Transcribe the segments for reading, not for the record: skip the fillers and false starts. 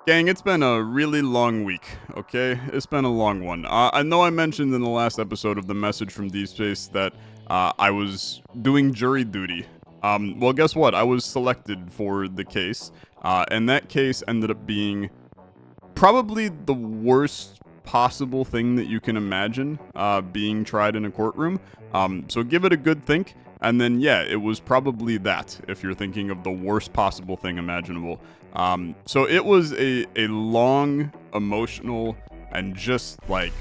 Gang, it's been a really long week, okay? It's been a long one. I know I mentioned in the last episode of the message from Deep Space that I was doing jury duty. Well, guess what? I was selected for the case, and that case ended up being probably the worst possible thing that you can imagine being tried in a courtroom. So give it a good think. And then, yeah, it was probably that, if you're thinking of the worst possible thing imaginable. So it was a long, emotional, and just like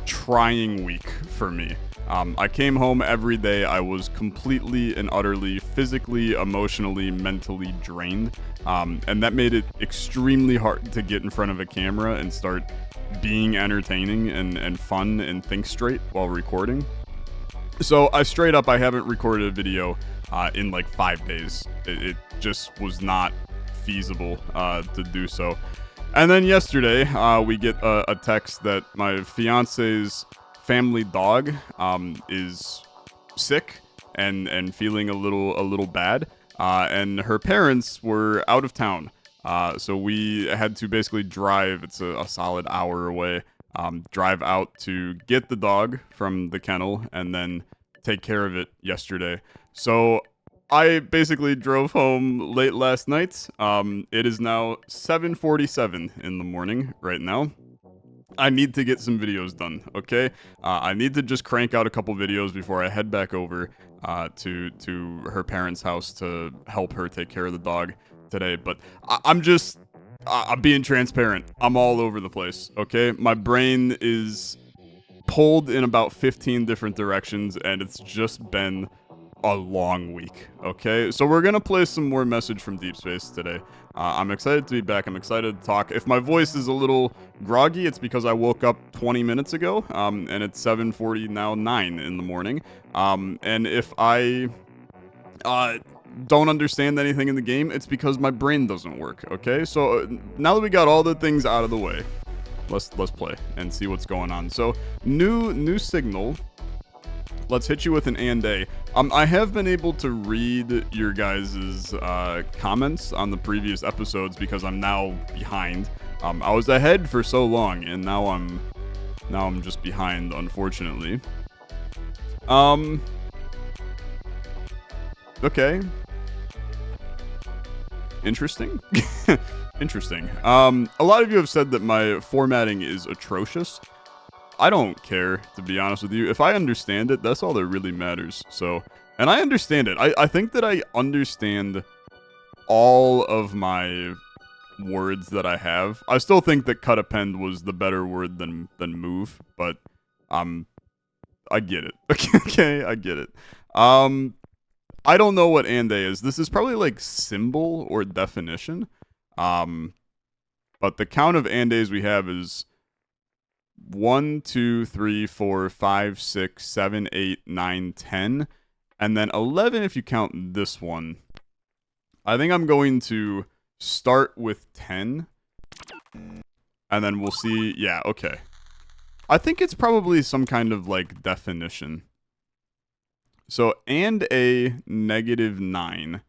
trying week for me. I came home every day. I was completely and utterly physically, emotionally, mentally drained. And that made it extremely hard to get in front of a camera and start being entertaining and fun and think straight while recording. So I haven't recorded a video in like 5 days. It just was not feasible to do so. And then yesterday, we get a text that my fiance's family dog is sick and feeling a little bad, and her parents were out of town. So we had to basically drive. It's a solid hour away. Drive out to get the dog from the kennel and then take care of it yesterday. So I basically drove home late last night. It is now 7:47 in the morning right now. I need to get some videos done, okay? I need to just crank out a couple videos before I head back over to her parents' house to help her take care of the dog today. But I'm being transparent. I'm all over the place, okay? My brain is pulled in about 15 different directions, and it's just been a long week, okay? So we're gonna play some more Message from Deep Space today. I'm excited to be back. I'm excited to talk. If my voice is a little groggy, it's because I woke up 20 minutes ago, and it's 7:40 now, 9 in the morning. And if I don't understand anything in the game, it's because my brain doesn't work, okay? So now that we got all the things out of the way, let's play and see what's going on. So new signal. Let's hit you with an and a. I have been able to read your guys' comments on the previous episodes because I'm now behind. I was ahead for so long, and now I'm just behind, unfortunately. Okay. Interesting. Interesting. A lot of you have said that my formatting is atrocious. I don't care, to be honest with you. If I understand it, that's all that really matters. So, and I understand it. I think that I understand all of my words that I have. I still think that cut append was the better word than move, but I get it. Okay, I get it. I don't know what and a is. This is probably like symbol or definition. But the count of and a's we have is 1, 2, 3, 4, 5, 6, 7, 8, 9, 10, and then 11 if you count this one. I think I'm going to start with 10, and then we'll see. Yeah, okay. I think it's probably some kind of like definition. So and a -9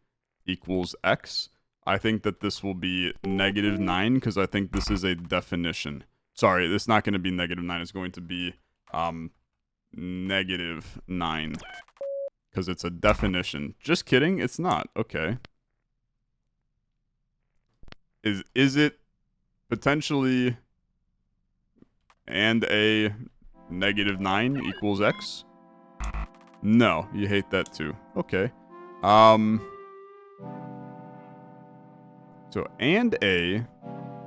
equals x. I think that this will be -9 because I think this is a definition. Sorry, it's not going to be -9. It's going to be -9 because it's a definition. Just kidding. It's not. Okay. Is it potentially and a -9 equals x? No, you hate that too. Okay. So and a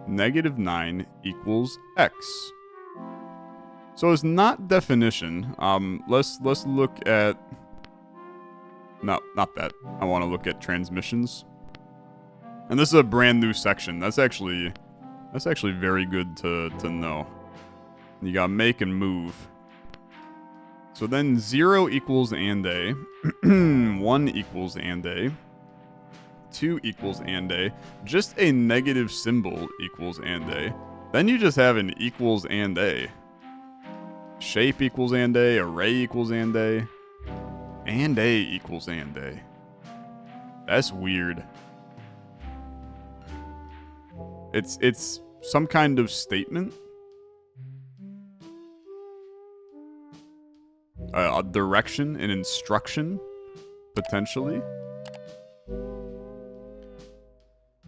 -9 equals x. So it's not definition. Let's look at. No, not that. I want to look at transmissions. And this is a brand new section. That's actually very good to know. You got make and move. So then 0 equals and a, 1 equals and a, 2 equals and a, just a negative symbol equals and a. Then you just have an equals and a. Shape equals and a, array equals and a equals and a. That's weird. It's some kind of statement. A direction, an instruction, potentially.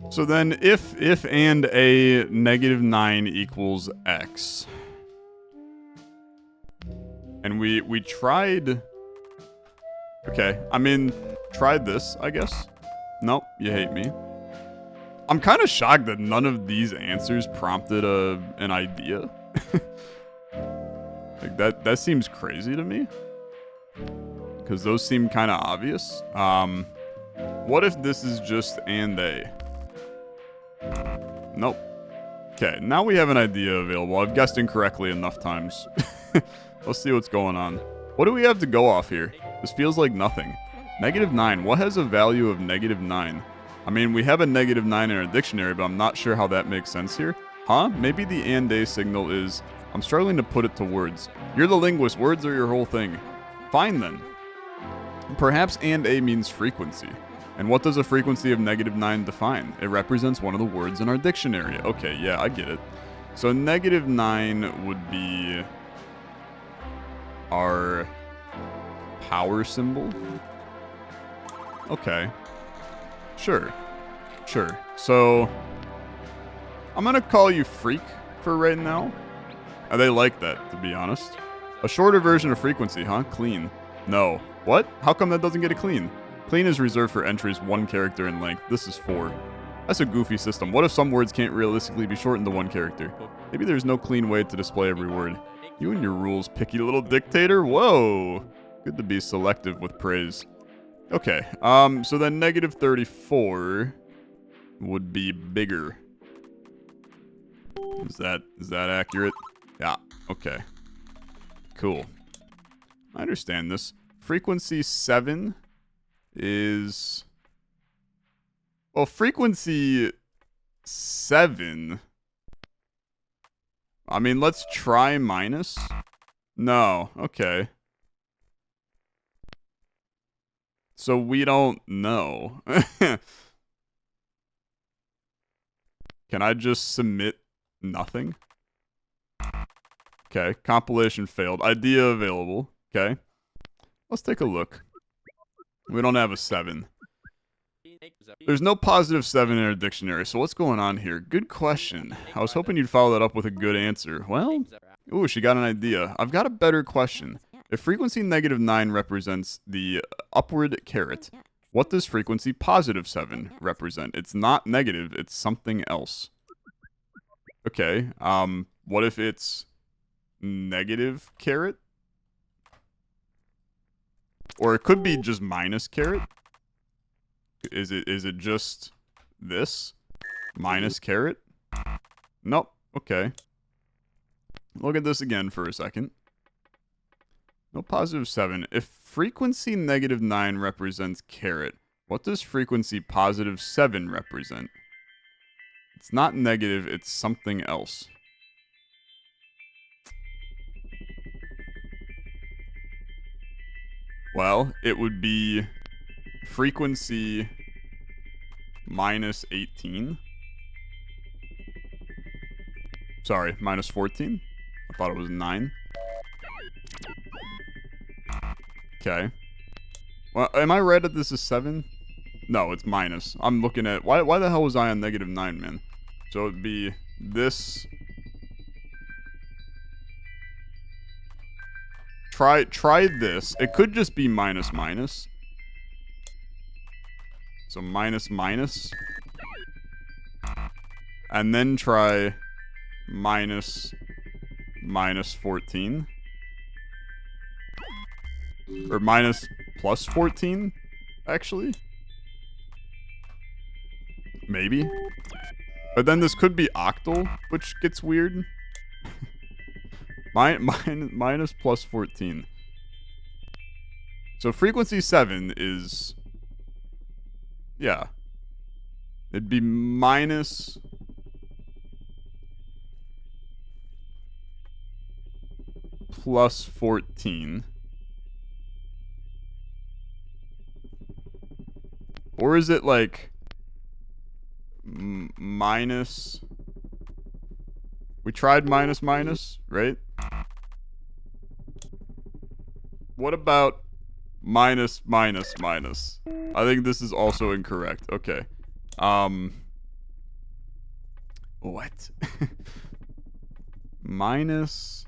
So then, if and a -9 equals x, and we tried. Okay, I mean, tried this, I guess. Nope, you hate me. I'm kind of shocked that none of these answers prompted an idea. Like that seems crazy to me. Because those seem kind of obvious. What if this is just and a? Nope. Okay, now we have an idea available. I've guessed incorrectly enough times. Let's see what's going on. What do we have to go off here? This feels like nothing. -9. What has a value of -9? I mean, we have a -9 in our dictionary, but I'm not sure how that makes sense here. Huh? Maybe the and a signal is... I'm struggling to put it to words. You're the linguist. Words are your whole thing. Fine then. Perhaps and a means frequency. And what does a frequency of -9 define? It represents one of the words in our dictionary. Okay, yeah, I get it. So -9 would be our power symbol. Okay. Sure. So I'm gonna call you Freak for right now. They like that, to be honest. A shorter version of frequency, huh? Clean. No. What? How come that doesn't get a clean? Clean is reserved for entries 1 character in length. This is 4. That's a goofy system. What if some words can't realistically be shortened to 1 character? Maybe there's no clean way to display every word. You and your rules, picky little dictator. Whoa. Good to be selective with praise. Okay. So then -34 would be bigger. Is that accurate? Yeah. Okay. Cool. I understand this. Frequency 7 is... Well, frequency 7... I mean, let's try minus. No. Okay. So we don't know. Can I just submit nothing? Okay, compilation failed. Idea available. Okay. Let's take a look. We don't have a 7. There's no positive 7 in our dictionary, so what's going on here? Good question. I was hoping you'd follow that up with a good answer. Well, ooh, she got an idea. I've got a better question. If frequency -9 represents the upward caret, what does frequency +7 represent? It's not negative, it's something else. Okay, what if it's negative caret? Or it could be just minus caret. Is it just this? Minus caret? Nope. Okay. Look at this again for a second. No +7. If frequency -9 represents caret, what does frequency +7 represent? It's not negative, it's something else. Well, it would be frequency -18. Sorry, -14. I thought it was 9. Okay. Well, am I right that this is 7? No, it's minus. I'm looking at... Why the hell was I on -9, man? So it'd be this... Try this. It could just be minus. So minus. And then try -14. Or +14, actually. Maybe. But then this could be octal, which gets weird. Minus +14. So frequency 7 is... Yeah. It'd be minus... +14. Or is it like... minus We tried minus minus, right? What about minus minus minus? I think this is also incorrect. Okay. What? Minus.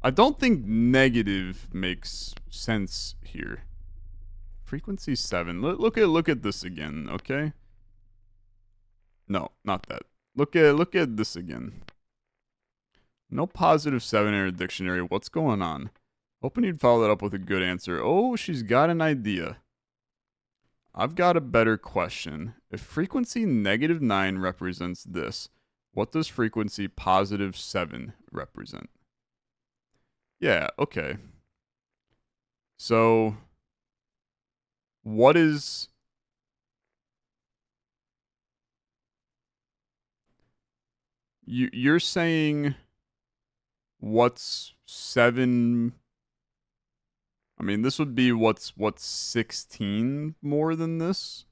I don't think negative makes sense here. Frequency 7. Look at this again, okay? No, not that. Look at this again. No positive 7 in her dictionary. What's going on? Hoping you'd follow that up with a good answer. Oh, she's got an idea. I've got a better question. If frequency -9 represents this, what does frequency +7 represent? Yeah, okay. So, what is... You're saying what's 7... I mean, this would be what's 16 more than this?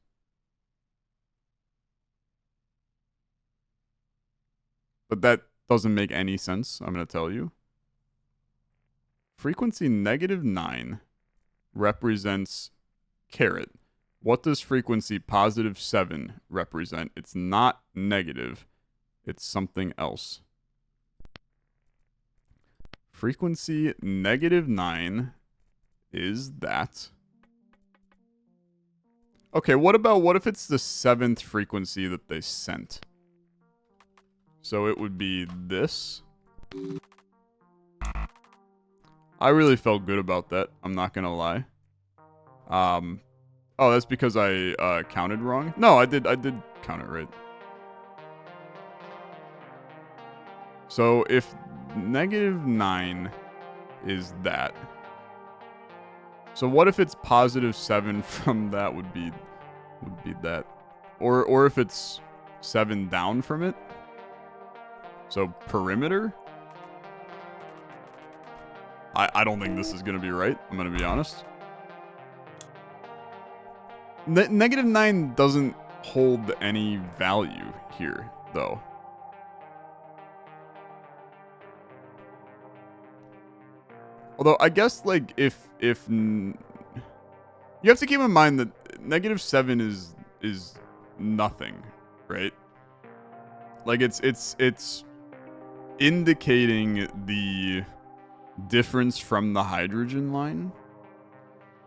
But that doesn't make any sense, I'm going to tell you. Frequency -9 represents caret. What does frequency +7 represent? It's not negative. It's something else. Frequency -9 is that. Okay, what if it's the 7th frequency that they sent? So it would be this. I really felt good about that. I'm not gonna lie. Oh, that's because I counted wrong? No, I did count it right. So if -9 is that. So what if it's +7 from that would be that. Or if it's 7 down from it? So perimeter? I don't think this is going to be right. I'm going to be honest. -9 doesn't hold any value here, though. Although, I guess, like, if... You have to keep in mind that -7 is nothing, right? Like, it's indicating the difference from the hydrogen line.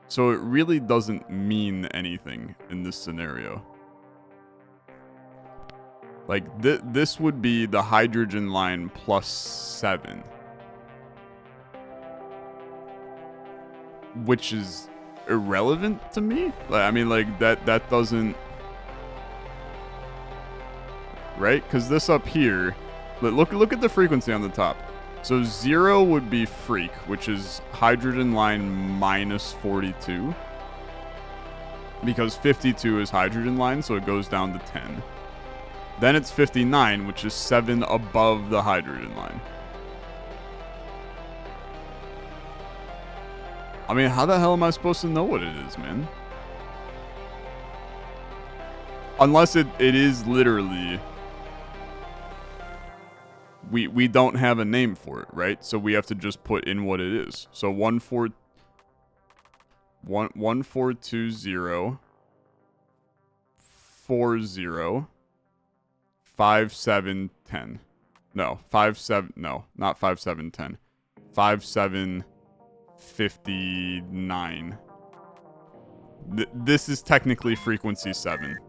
So it really doesn't mean anything in this scenario. Like, this would be the hydrogen line +7. Which is irrelevant to me. Like, I mean, like, that doesn't... Right? Because this up here... Look at the frequency on the top. So 0 would be freak, which is hydrogen line -42. Because 52 is hydrogen line, so it goes down to 10. Then it's 59, which is 7 above the hydrogen line. I mean, how the hell am I supposed to know what it is, man? Unless it is literally... We don't have a name for it, right? So we have to just put in what it is. So 1420 40 5710. No, 57 no, not 5710. 5759. This is technically frequency 7.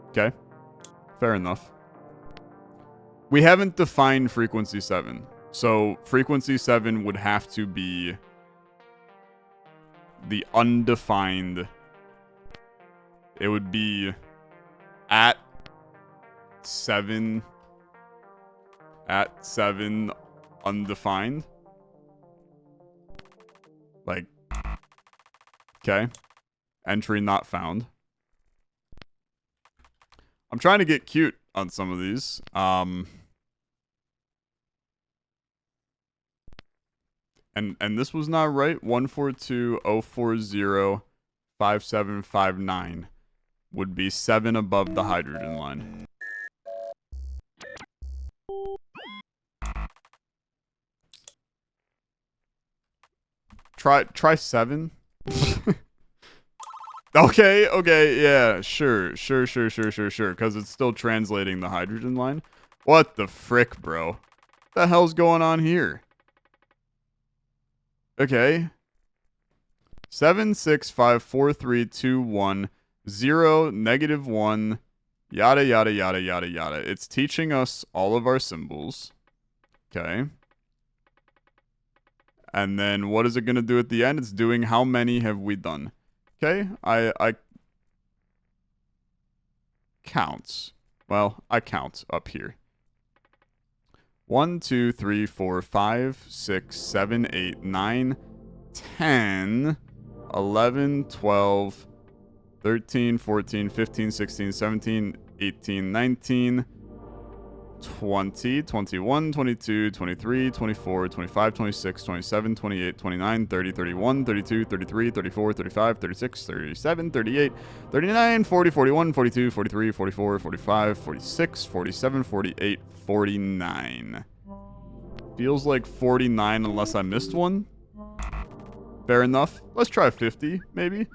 Okay. Fair enough. We haven't defined frequency 7. So frequency 7 would have to be the undefined. It would be at 7 undefined. Like, okay. Entry not found. I'm trying to get cute on some of these. And this was not right. 1420405759. would be 7 above the hydrogen line. Try 7. Okay, yeah, sure, because it's still translating the hydrogen line. What the frick, bro? What the hell's going on here? Okay. 7, 6, 5, 4, 3, 2, 1, 0, -1, yada, yada, yada, yada, yada. It's teaching us all of our symbols. Okay. And then what is it going to do at the end? It's doing how many have we done. Okay, I counts. Well, I count up here. 1, 2, 3, 4, 5, 6, 7, 8, 9, 10, 11, 12, 13, 14, 15, 16, 17, 18, 19, 20, 21, 22, 23, 24, 25, 26, 27, 28, 29, 30, 31, 32, 33, 34, 35, 36, 37, 38, 39, 40, 41, 42, 43, 44, 45, 46, 47, 48, 49. Feels like 49 unless I missed one. Fair enough. Let's try 50, maybe.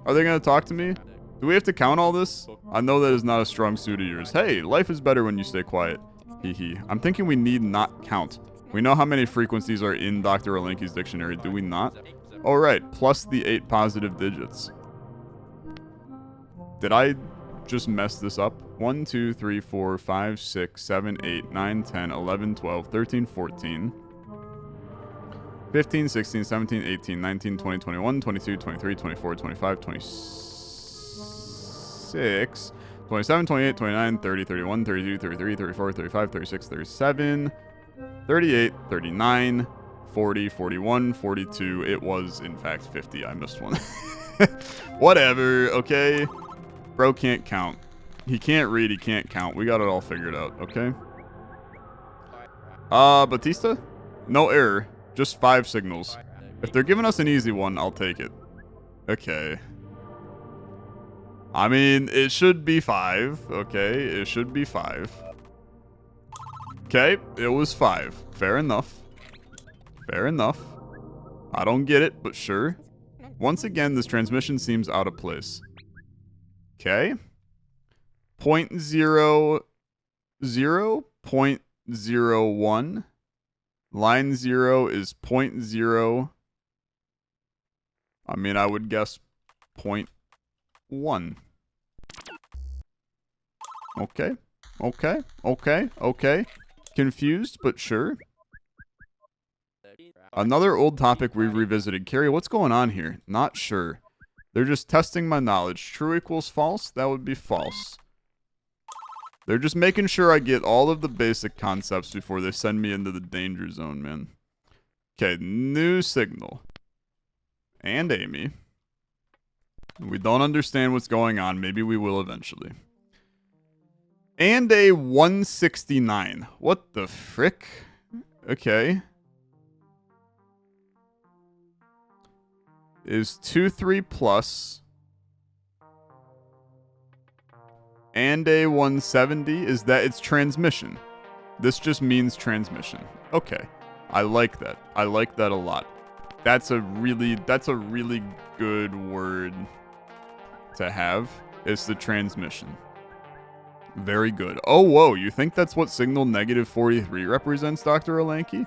Are they going to talk to me? Do we have to count all this? I know that is not a strong suit of yours. Hey, life is better when you stay quiet. Hee. I'm thinking we need not count. We know how many frequencies are in Dr. Olenki's dictionary, do we not? Oh, right, plus the 8 positive digits. Did I just mess this up? 1, 2, 3, 4, 5, 6, 7, 8, 9, 10, 11, 12, 13, 14... 15, 16, 17, 18, 19, 20, 21, 22, 23, 24, 25, 26, 27, 28, 29, 30, 31, 32, 33, 34, 35, 36, 37, 38, 39, 40, 41, 42. It was, in fact, 50. I missed one. Whatever, okay? Bro can't count. He can't read, he can't count. We got it all figured out, okay? Batista? No error. Just 5 signals. If they're giving us an easy one, I'll take it. Okay. I mean, it should be 5. Okay, it should be 5. Okay, it was 5. Fair enough. Fair enough. I don't get it, but sure. Once again, this transmission seems out of place. Okay. 0.00, 0.01. Line 0 is 0.0. I mean, I would guess 0.1. Okay. Confused, but sure. Another old topic we revisited. Carrie, what's going on here? Not sure. They're just testing my knowledge. True equals false? That would be false. They're just making sure I get all of the basic concepts before they send me into the danger zone, man. Okay, new signal. And Amy. We don't understand what's going on. Maybe we will eventually. And a 169. What the frick? Okay. Is 2-3 plus. And a 170, is that it's transmission. This just means transmission. Okay. I like that. I like that a lot. That's a really good word to have. It's the transmission. Very good. Oh, whoa, you think that's what signal -43 represents, Dr. Olenki?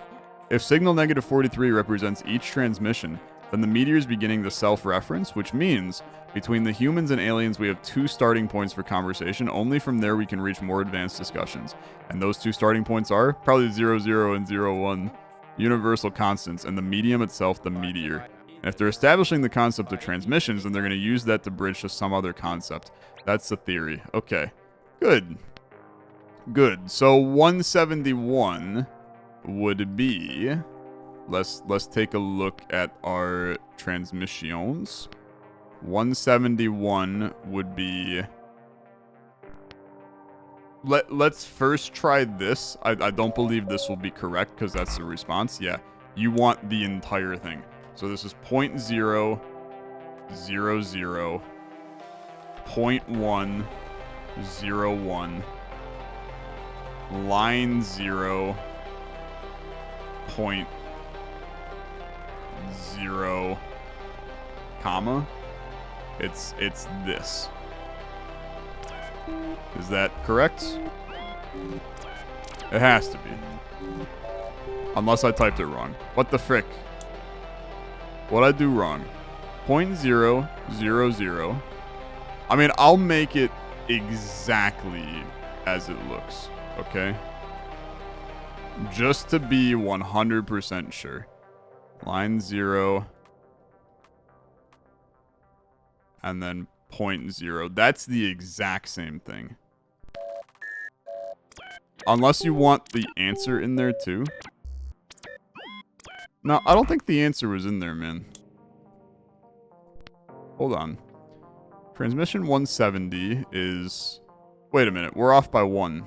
If signal -43 represents each transmission, then the meteor is beginning the self-reference, which means between the humans and aliens, we have 2 starting points for conversation. Only from there we can reach more advanced discussions. And those 2 starting points are probably 00 and 01, universal constants, and the medium itself, the meteor. And if they're establishing the concept of transmissions, then they're going to use that to bridge to some other concept. That's the theory. Okay. Good. So 171 would be... Let's take a look at our transmissions. 171 would be... Let's first try this. I don't believe this will be correct because that's the response. Yeah, you want the entire thing. So this is 0.000 0.101, line 0, 0.0, comma. It's this. Is that correct? It has to be. Unless I typed it wrong. What the frick? What'd I do wrong? 0.000. I mean, I'll make it exactly as it looks, okay? Just to be 100% sure. Line 0. And then 0.0. That's the exact same thing. Unless you want the answer in there too. No, I don't think the answer was in there, man. Hold on. Transmission 170 is... Wait a minute, we're off by 1.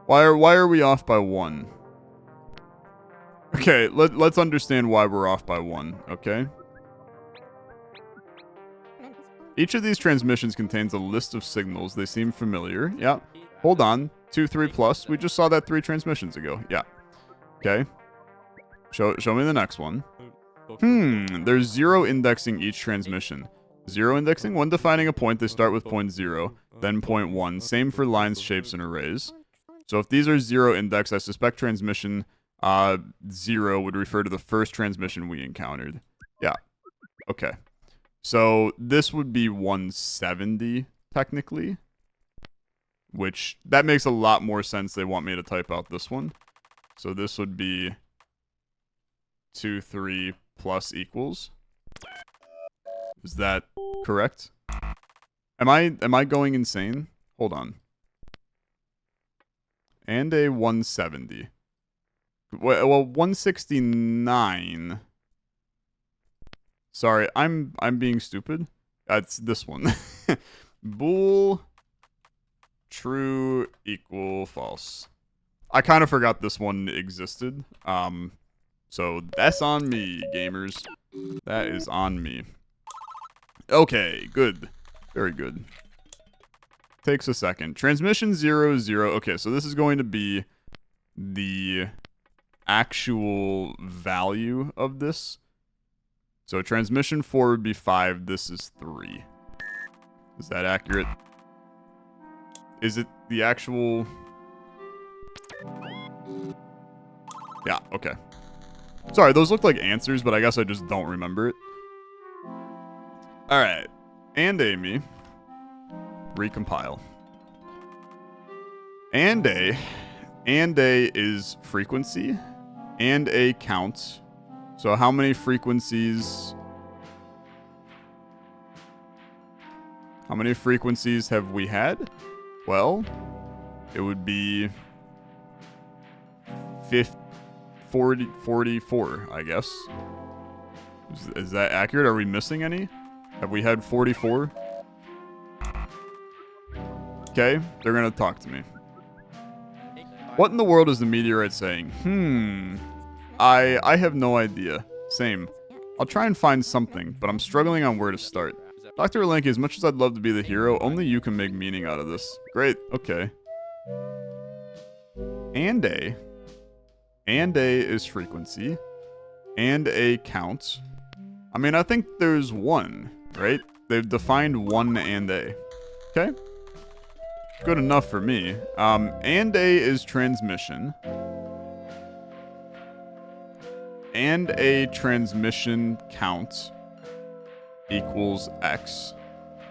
Why are we off by 1? Okay, let's understand why we're off by 1, okay? Each of these transmissions contains a list of signals. They seem familiar. Yeah. Hold on. 2, 3 plus. We just saw that 3 transmissions ago. Yeah. Okay. Show me the next one. There's 0 indexing each transmission. 0 indexing, when defining a point, they start with 0.0, then 0.1. Same for lines, shapes, and arrays. So if these are 0 index, I suspect transmission 0 would refer to the first transmission we encountered. Yeah. Okay. So this would be 170, technically. Which, that makes a lot more sense. They want me to type out this one. So this would be 2, 3 plus equals. Is that correct? Am I going insane? Hold on. And a 170. Well, 169. Sorry, I'm being stupid. It's this one. Bool true equal false. I kind of forgot this one existed. So that's on me, gamers. That is on me. Okay, good. Very good. Takes a second. Transmission 0, 0. Okay, so this is going to be the actual value of this. So transmission 4 would be 5. This is 3. Is that accurate? Is it the actual... Yeah, okay. Sorry, those look like answers, but I guess I just don't remember it. Alright. And Amy. Recompile. And A is frequency. And A counts. So how many frequencies... How many frequencies have we had? Well, it would be 44, I guess. Is that accurate? Are we missing any? Have we had 44? Okay, they're gonna talk to me. What in the world is the meteorite saying? I have no idea. Same. I'll try and find something, but I'm struggling on where to start. Dr. Olenki, as much as I'd love to be the hero, only you can make meaning out of this. Great, okay. And A is frequency. And A counts. I mean, I think there's 1, right? They've defined 1 and A. Okay. Good enough for me. And A is transmission. And A transmission counts equals X.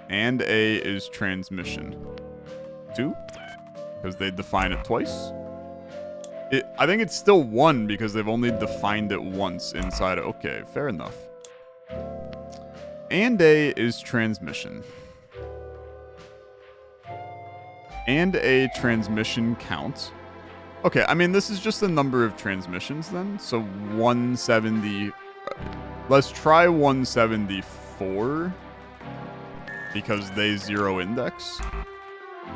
And A is transmission 2. Because they define it twice. I think it's still 1 because they've only defined it once inside. Okay, fair enough. And A is transmission. And A transmission counts. Okay, I mean, this is just the number of transmissions then. So 170. Let's try 174. Because they 0 index.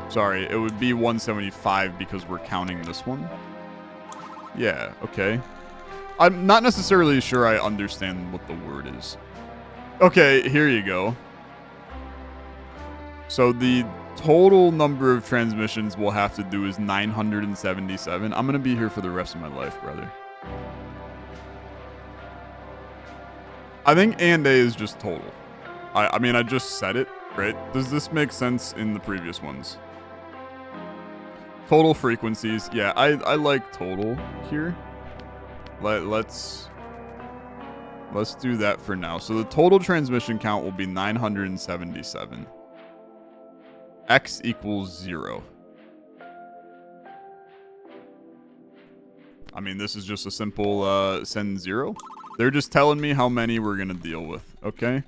Sorry, it would be 175 because we're counting this one. Yeah, okay. I'm not necessarily sure I understand what the word is. Okay, here you go. So the total number of transmissions we'll have to do is 977. I'm going to be here for the rest of my life, brother. I think and A is just total. I mean, I just said it, right? Does this make sense in the previous ones? Total frequencies. Yeah, I like total here. Let's do that for now. So the total transmission count will be 977. X equals 0. I mean, this is just a simple send 0. They're just telling me how many we're going to deal with, okay?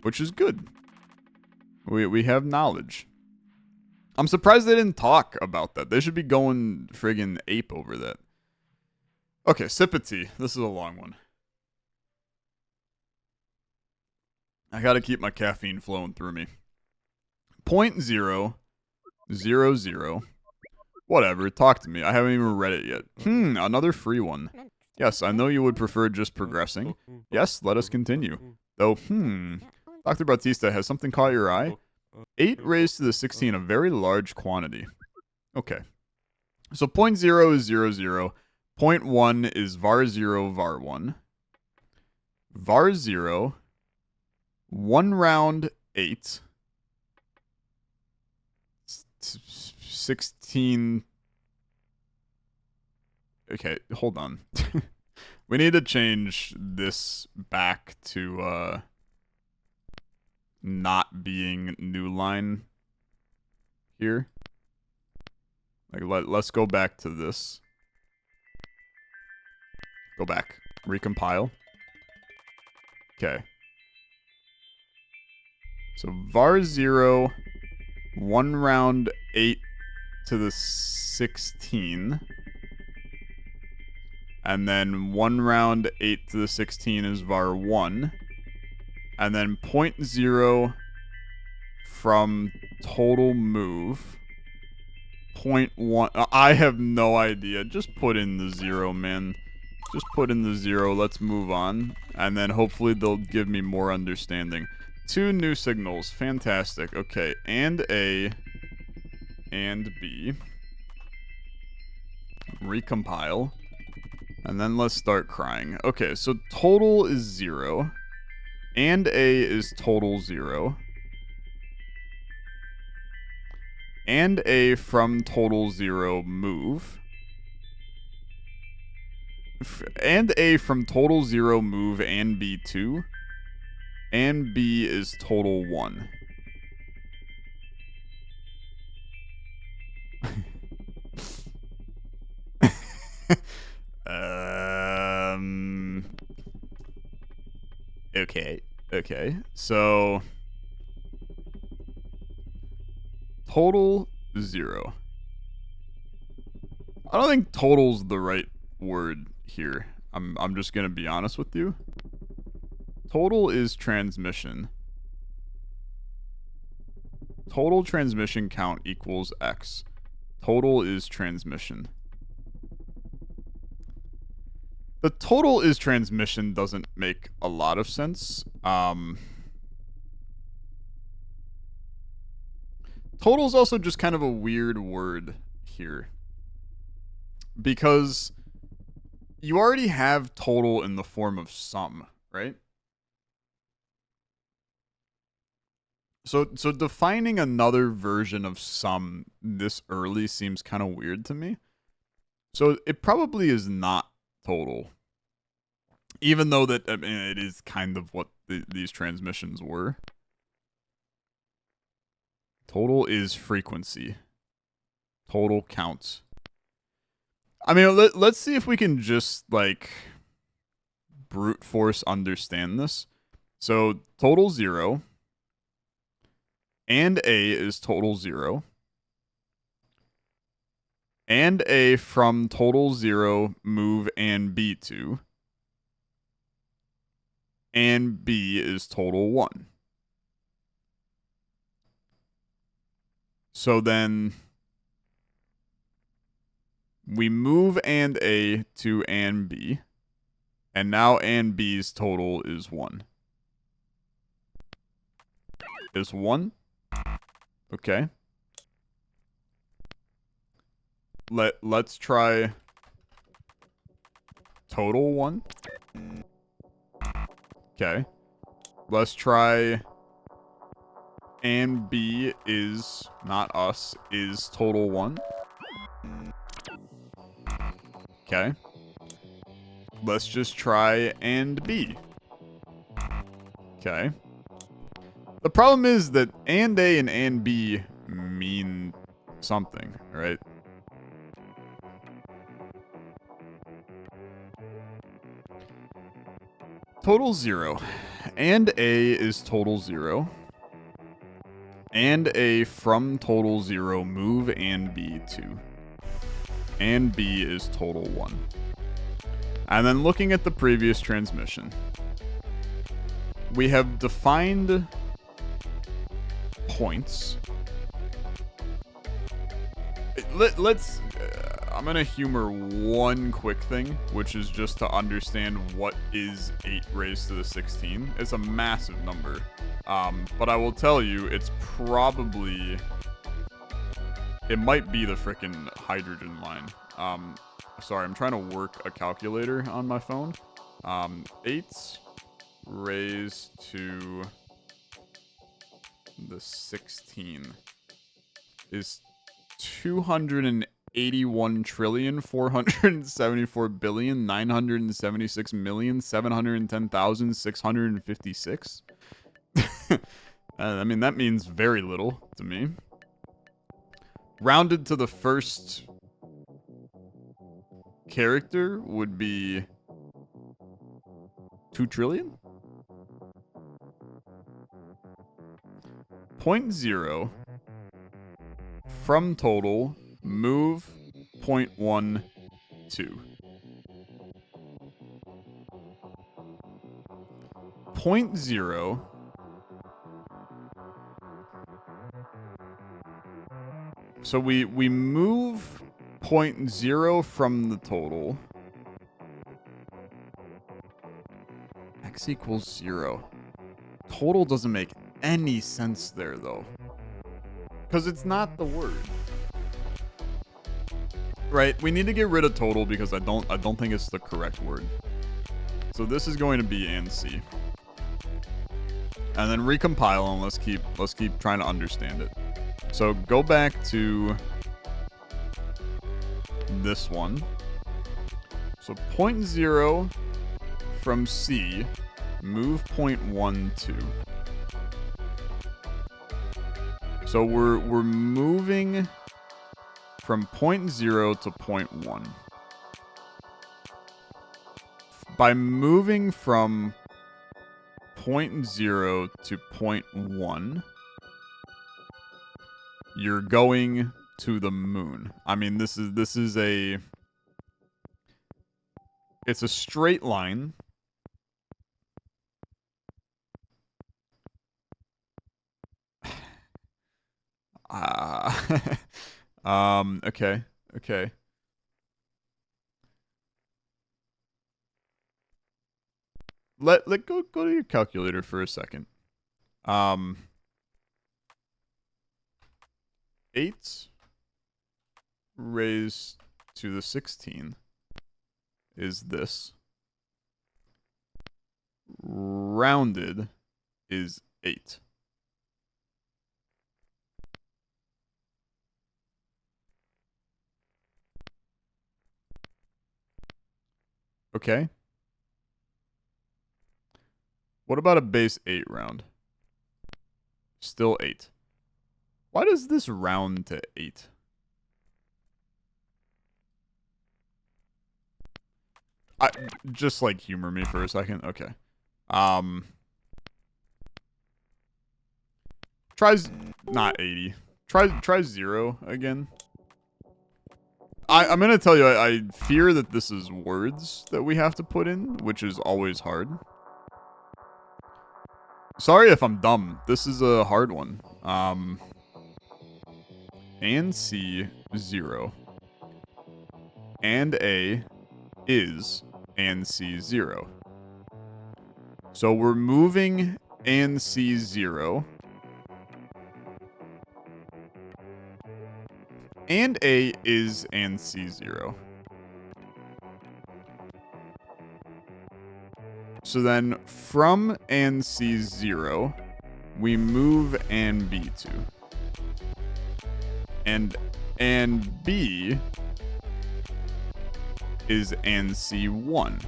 Which is good. We have knowledge. I'm surprised they didn't talk about that. They should be going friggin' ape over that. Okay, sip of tea. This is a long one. I gotta keep my caffeine flowing through me. 0.000. Whatever, talk to me. I haven't even read it yet. Another free one. Yes, I know you would prefer just progressing. Yes, let us continue. Though, Dr. Bautista, has something caught your eye? 8 raised to the 16, a very large quantity. Okay. So 0.0 is 0, 0. 0.1 is var 0, var 1. Var 0. 1 round 8. 16. Okay, hold on. We need to change this back to not being new line here. Like let's go back to this. Go back. Recompile. Okay. So var 0, 1 round 8 to the 16. And then 1 round 8 to the 16 is var 1. And then 0.0 from total move. 0.1. I have no idea. Just put in the 0, man. Just put in the 0. Let's move on. And then hopefully they'll give me more understanding. 2 new signals. Fantastic. Okay. And A. And B. Recompile. And then let's start crying. Okay, so total is 0. And A is total 0. And A from total 0 move. And A from total 0 move and B 2. And B is total 1. Okay. So total 0. I don't think total's the right word here. I'm just gonna be honest with you. Total is transmission. Total transmission count equals X. Total is transmission. The total is transmission doesn't make a lot of sense. Total is also just kind of a weird word here. Because you already have total in the form of sum, right? So defining another version of sum this early seems kind of weird to me. So it probably is not total. Even though that, I mean, it is kind of what these transmissions were. Total is frequency. Total counts. I mean, let's see if we can just, like, brute force understand this. So, total 0. And A is total 0. And A from total 0 move and B 2. And B is total 1. So then we move and A to and B. And now and B's total is 1. Is 1. Okay. Let's try total 1. Okay. Let's try and B is not us, is total 1. Okay. Let's just try and B. Okay. The problem is that and A and B mean something, right? Total 0. And A is total 0. And A from total 0 move and B to. And B is total 1. And then looking at the previous transmission, we have defined points. Let's I'm gonna humor one quick thing, which is just to understand what is 8 raised to the 16. It's a massive number, but I will tell you, it's probably, it might be the frickin' hydrogen line. Sorry, I'm trying to work a calculator on my phone. 8 raised to the 16 is 281,474,976,710,656. I mean, that means very little to me. Rounded to the first character would be 2 trillion? 0.0 from total move 0.12. 0.0 so we move 0.0 from the total. X equals 0. Total doesn't make any sense there though, because it's not the word. Right, we need to get rid of total because I don't think it's the correct word. So this is going to be and C. And then recompile and let's keep trying to understand it. So go back to this one. So 0.0 from C, move 0.12. So we're moving from 0.0 to 0.1. By moving from 0.0 to 0.1, you're going to the moon. I mean, this is a, it's a straight line. Okay. Let go to your calculator for a second. 8 raised to the 16 is this. Rounded is 8. Okay. What about a base 8 round? Still 8. Why does this round to 8? Just like humor me for a second. Okay. Tries not 80. Try 0 again. I'm gonna tell you, I fear that this is words that we have to put in, which is always hard. Sorry if I'm dumb. This is a hard one. And C 0. And A is and C 0. So we're moving and C 0 And A is and C 0. So then from and C 0, we move and B 2. And B is and C 1.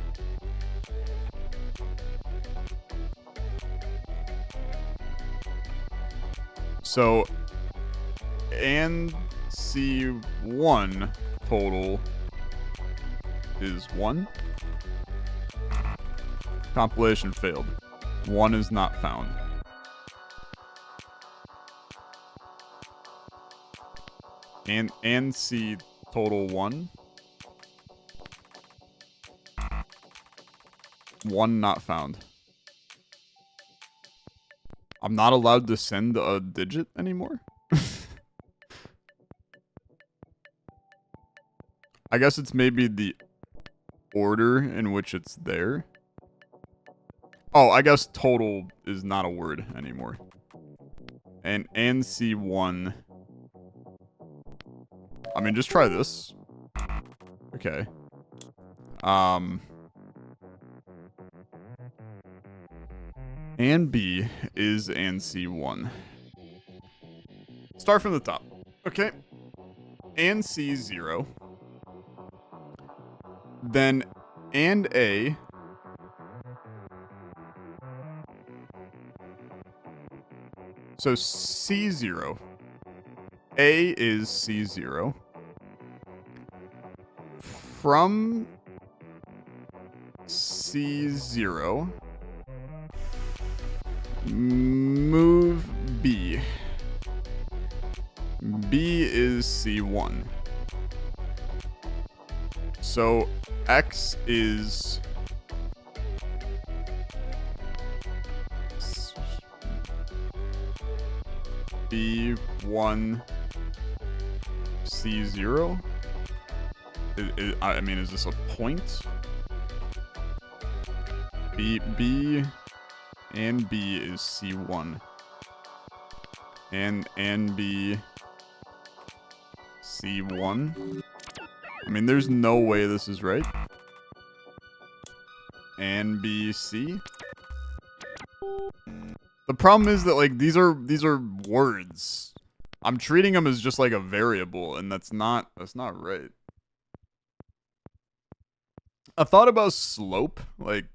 So and C1 total is 1. Compilation failed. 1 is not found. And C total 1. 1 not found. I'm not allowed to send a digit anymore? I guess it's maybe the order in which it's there. Oh, I guess total is not a word anymore. And C1. I mean, just try this. Okay. And B is and C1. Start from the top. Okay. And C 0. Then and A. So C 0. A is C 0. From C 0. Move B. B is C1. So X is B1 C0. I mean, is this a point? B and B is C1. And B C1. I mean, there's no way this is right. And B C. The problem is that like these are words. I'm treating them as just like a variable, and that's not right. I thought about slope, like,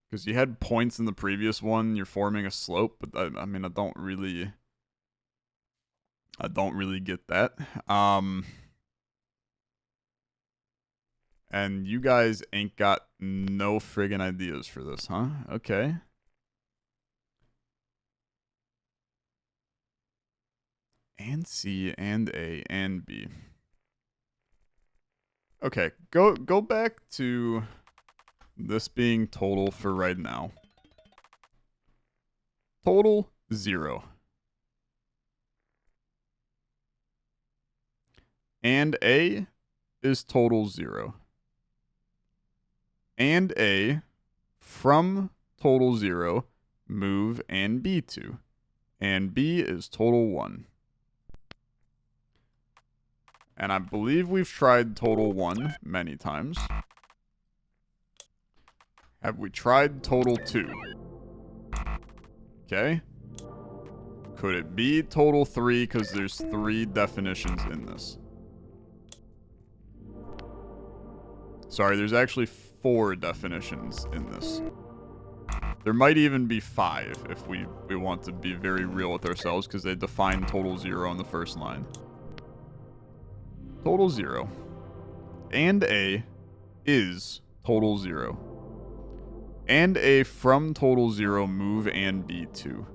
because you had points in the previous one, you're forming a slope, but I mean, I don't really get that. And you guys ain't got no friggin' ideas for this, huh? Okay. And C and A and B. Okay, go back to this being total for right now. Total 0. And A is total 0. And A from total 0 move and B to. And B is total 1. And I believe we've tried total 1 many times. Have we tried total 2? Okay. Could it be total 3? Because there's 3 definitions in this. Sorry, there's actually 4 definitions in this. There might even be 5 if we want to be very real with ourselves, because they define total 0 on the first line. Total 0. And A is total 0. And A from total 0 move and B to.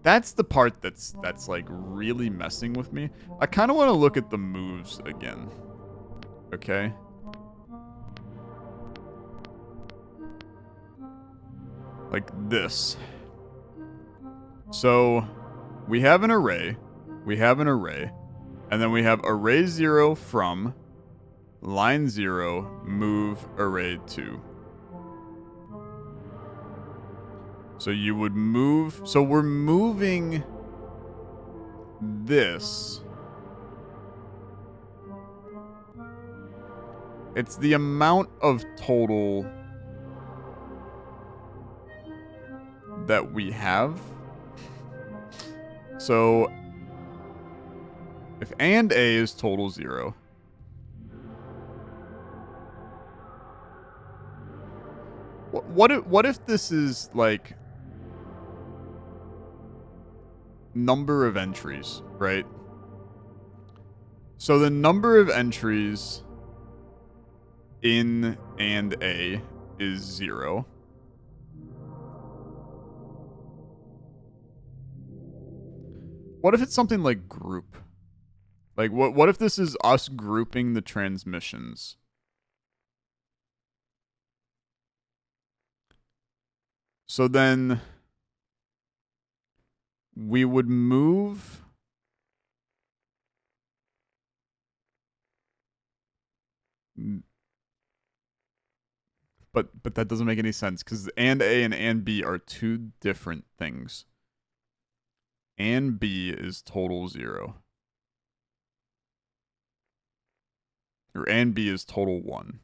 That's the part that's like really messing with me. I kind of want to look at the moves again. Okay? Like this. So we have an array. And then we have array 0 from line 0 move array 2. So you would move. So we're moving this It's the amount of total that we have. So if and A is total 0. What if this is like number of entries, right? So the number of entries in and A is 0. What if it's something like group? Like what if this is us grouping the transmissions? So then we would move but that doesn't make any sense because and A and B are two different things. And B is total 0. Or and B is total 1.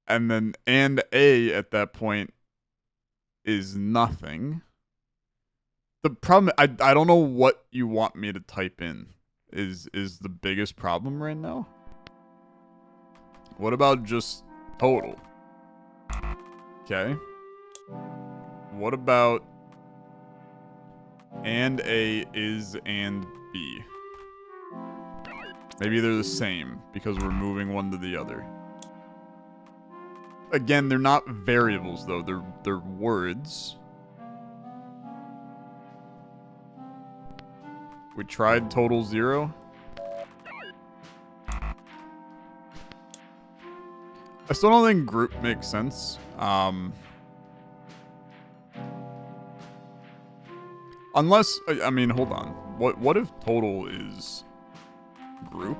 And then and A at that point is nothing. The problem, I don't know what you want me to type in is the biggest problem right now. What about just total? Okay. What about and A is and B? Maybe they're the same because we're moving one to the other. Again, they're not variables though. They're words. We tried total 0. I still don't think group makes sense. Unless, I mean, hold on. What if total is group?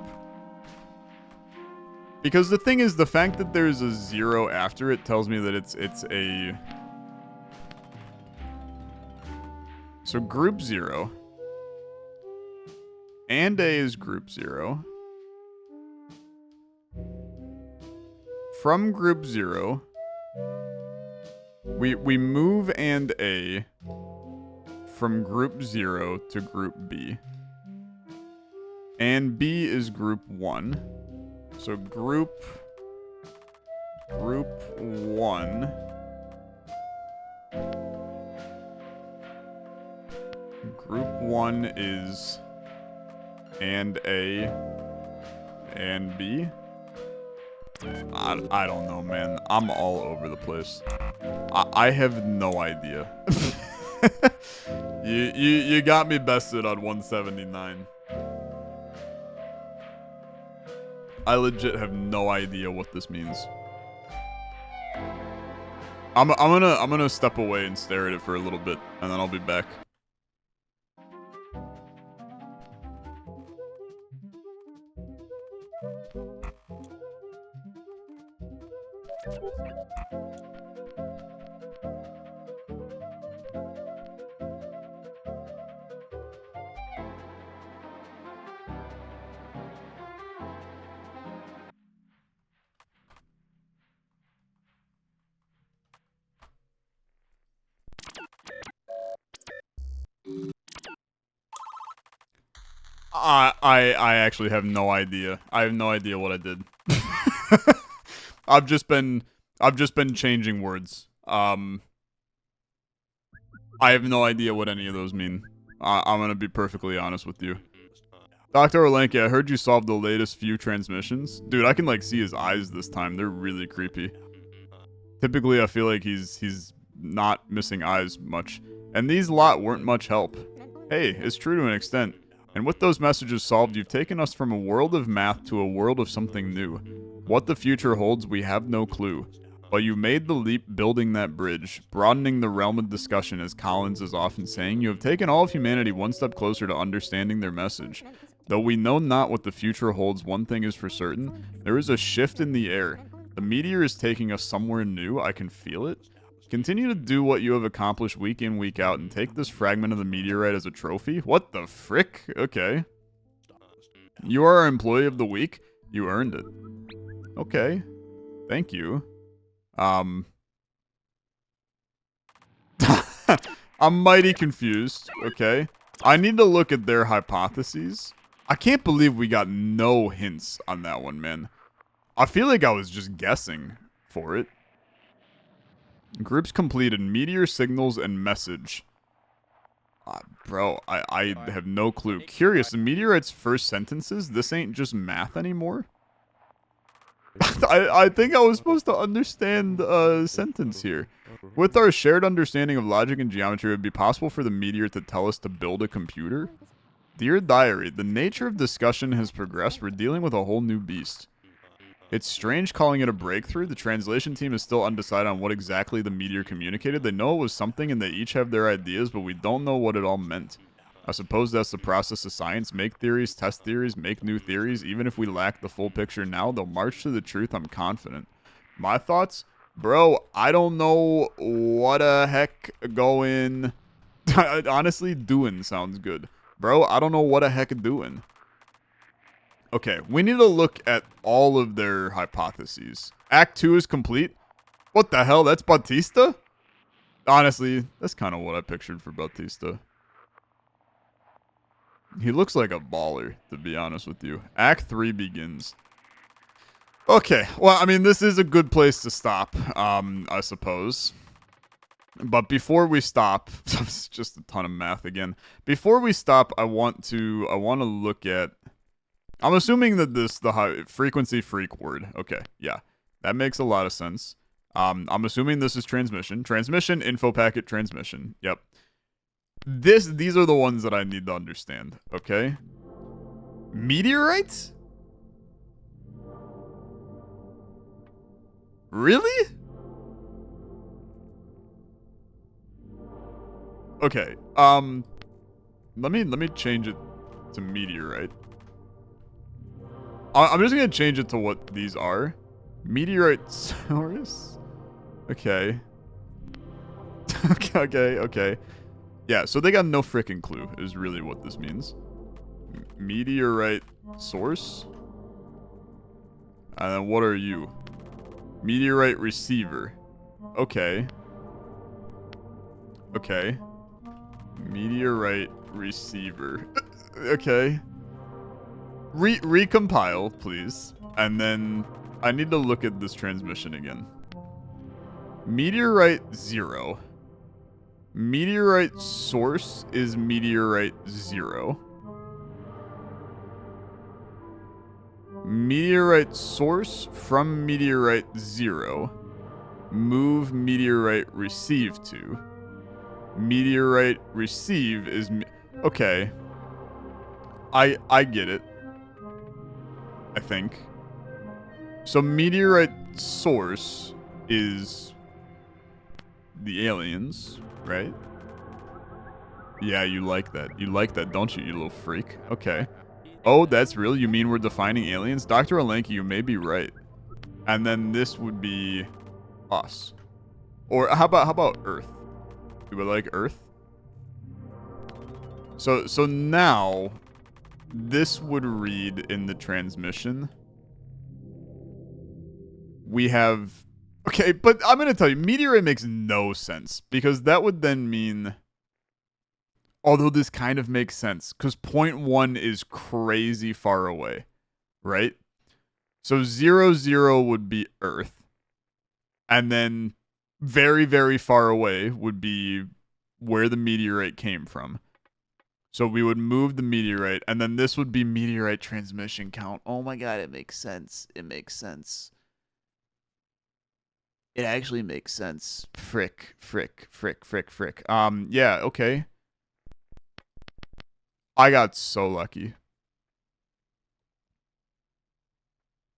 Because the thing is, the fact that there's a 0 after it tells me that it's a... So group 0. And A is group 0. From group 0, we move and A from group 0 to group B. And B is group 1. So group 1 is and A and B. I don't know, man. I'm all over the place. I have no idea. You got me bested on 179. I legit have no idea what this means. I'm gonna step away and stare at it for a little bit, and then I'll be back. I actually have no idea. I have no idea what I did. I've just been changing words. I have no idea what any of those mean. I'm gonna be perfectly honest with you. Dr. Orlanke, I heard you solved the latest few transmissions. Dude, I can like see his eyes this time. They're really creepy. Typically, I feel like he's not missing eyes much. And these lot weren't much help. Hey, it's true to an extent. And with those messages solved, you've taken us from a world of math to a world of something new. What the future holds, we have no clue. But you made the leap building that bridge, broadening the realm of discussion, as Collins is often saying. You have taken all of humanity one step closer to understanding their message. Though we know not what the future holds, one thing is for certain. There is a shift in the air. The meteor is taking us somewhere new. I can feel it. Continue to do what you have accomplished week in, week out, and take this fragment of the meteorite as a trophy? What the frick? Okay. You are our employee of the week? You earned it. Okay. Thank you. I'm mighty confused, okay? I need to look at their hypotheses. I can't believe we got no hints on that one, man. I feel like I was just guessing for it. Groups completed meteor signals and message. Bro, I have no clue. Curious, the meteorite's first sentences? This ain't just math anymore? I think I was supposed to understand a sentence here. With our shared understanding of logic and geometry, it would be possible for the meteor to tell us to build a computer? Dear Diary, the nature of discussion has progressed. We're dealing with a whole new beast. It's strange calling it a breakthrough. The translation team is still undecided on what exactly the meteor communicated. They know it was something and they each have their ideas, but we don't know what it all meant. I suppose that's the process of science. Make theories, test theories, make new theories. Even if we lack the full picture now, they'll march to the truth, I'm confident. My thoughts? Bro, I don't know what the heck going... Honestly, doing sounds good. Bro, I don't know what the heck doing. Okay, we need to look at all of their hypotheses. Act 2 is complete. What the hell? That's Bautista? Honestly, that's kind of what I pictured for Bautista. He looks like a baller, to be honest with you. Act 3 begins. Okay, well, I mean, this is a good place to stop, I suppose. But before we stop, it's just a ton of math again. Before we stop, I want to look at... I'm assuming that the high frequency freak word. Okay, yeah. That makes a lot of sense. I'm assuming this is transmission. Transmission, info packet, transmission. Yep. These are the ones that I need to understand, okay? Meteorites? Really? Okay, let me change it to meteorite. I'm just gonna change it to what these are. Meteorite-saurus? Okay. Okay. Yeah, so they got no freaking clue, is really what this means. Meteorite source? And then what are you? Meteorite receiver. Okay. Okay. Meteorite receiver. Okay. Recompile, please. And then I need to look at this transmission again. Meteorite 0. Meteorite source is meteorite 0. Meteorite source from meteorite 0. Move meteorite receive to. Meteorite receive is... Okay. I get it. I think. So meteorite source is the aliens, right? Yeah, you like that. You like that, don't you little freak? Okay. Oh, that's real? You mean we're defining aliens? Dr. Olenki, you may be right. And then this would be us. Or how about Earth? You would like Earth? So now this would read in the transmission. We have... Okay, but I'm going to tell you, meteorite makes no sense. Because that would then mean... Although this kind of makes sense. Because 0.1 is crazy far away. Right? So 0, 0 would be Earth. And then very, very far away would be where the meteorite came from. So we would move the meteorite, and then this would be meteorite transmission count. Oh my god, it makes sense. It makes sense. It actually makes sense. Frick. Yeah, okay. I got so lucky.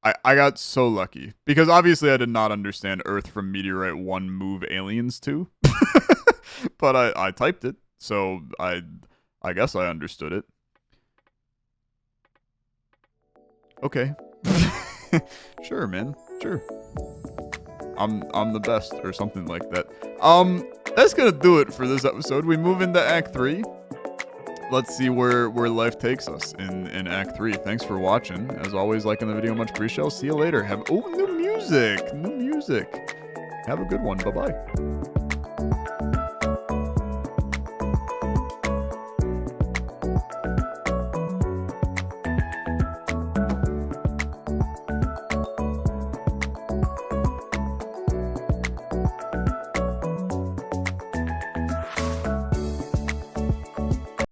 I got so lucky. Because obviously I did not understand Earth from Meteorite 1 move aliens 2. But I typed it, so I guess I understood it. Okay. Sure, man. Sure. I'm the best or something like that. That's gonna do it for this episode. We move into Act 3. Let's see where life takes us in Act 3. Thanks for watching. As always, liking the video, much appreciated. See you later. New music. Have a good one. Bye-bye.